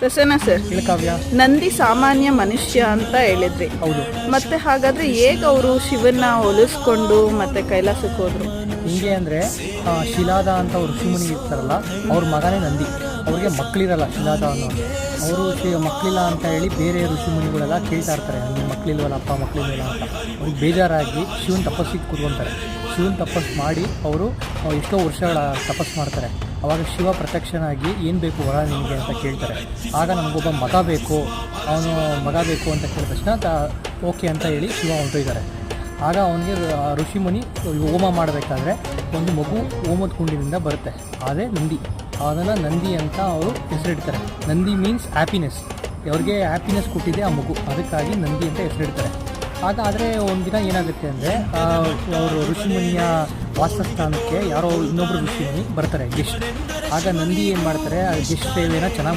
Prasanna sir, ಕಾವ್ಯ. ನಂದಿ ಸಾಮಾನ್ಯ ಮನುಷ್ಯ ಅಂತ ಹೇಳಿದ್ರಿ. ಹೌದು. ಮತ್ತೆ ಹಾಗಾದ್ರೆ ಹೇಗೆ ಅವರು ಶಿವನ್ನ ಹೋಲಿಸ್ಕೊಂಡು ಮತ್ತೆ ಕೈಲಾಸಕ್ಕೆ ಹೋದ್ರು? ಹಿಂಗೆ ಅಂದರೆ ಶಿಲಾದ ಅಂತ ಅವ್ರು ಋಷಿಮುನಿ ಇರ್ತಾರಲ್ಲ, ಅವ್ರ ಮಗನೇ ನಂದಿ. ಅವ್ರಿಗೆ ಮಕ್ಕಳಿರಲ್ಲ ಶಿಲಾದ ಅನ್ನೋದು. ಅವರು ಮಕ್ಕಳಿಲ್ಲ ಅಂತ ಹೇಳಿ ಬೇರೆ ಋಷಿಮುನಿಗಳೆಲ್ಲ ಕೇಳ್ತಾ ಇರ್ತಾರೆ, ನಿಮ್ಮ ಮಕ್ಕಳಿಲ್ವಲ್ಲ ಅಪ್ಪ, ಮಕ್ಕಳಿಲ್ವಲ್ಲ ಅಂತ. ಅವ್ರಿಗೆ ಬೇಜಾರಾಗಿ ಶಿವನ ತಪಸ್ಸಿಗೆ ಕೂತ್ಕೊತಾರೆ. ಶಿವನ ತಪಸ್ಸು ಮಾಡಿ ಅವರು ಎಷ್ಟೋ ವರ್ಷಗಳ ತಪಸ್ಸು ಮಾಡ್ತಾರೆ. ಆವಾಗ ಶಿವ ಪ್ರತ್ಯಕ್ಷನಾಗಿ ಏನು ಬೇಕು ವರ ನಿಮಗೆ ಅಂತ ಕೇಳ್ತಾರೆ. ಆಗ ನಮಗೊಬ್ಬ ಮಗ ಬೇಕು, ಅವನು ಮಗ ಬೇಕು ಅಂತ ಕೇಳಿದ ತಕ್ಷಣ ಓಕೆ ಅಂತ ಹೇಳಿ ಶಿವ ಹೊರಟಿದ್ದಾರೆ. ಆಗ ಅವನಿಗೆ ಋಷಿಮುನಿ ಹೋಮ ಮಾಡಬೇಕಾದ್ರೆ ಒಂದು ಮಗು ಹೋಮದ ಕುಂಡಿನಿಂದ ಬರುತ್ತೆ, ಅದೇ ನಂದಿ. ಅದನ್ನು ನಂದಿ ಅಂತ ಅವರು ಹೆಸರಿಡ್ತಾರೆ. Nandi means happiness. ಅವ್ರಿಗೆ ಹ್ಯಾಪಿನೆಸ್ ಕೊಟ್ಟಿದೆ ಆ ಮಗು, ಅದಕ್ಕಾಗಿ ನಂದಿ ಅಂತ ಹೆಸರಿಡ್ತಾರೆ. ಆದರೆ ಒಂದಿನ ಏನಾಗುತ್ತೆ ಅಂದರೆ ಅವರು ಋಷಿಮುನಿಯ ವಾಸಸ್ಥಾನಕ್ಕೆ ಯಾರೋ ಇನ್ನೊಬ್ಬರು ಋಷಿಮುನಿ ಬರ್ತಾರೆ, ಗೆಸ್ಟ್. ಆಗ ನಂದಿ ಏನು ಮಾಡ್ತಾರೆ, ಆ ಗೆಸ್ಟ್ ಸೇವೆನ ಚೆನ್ನಾಗಿ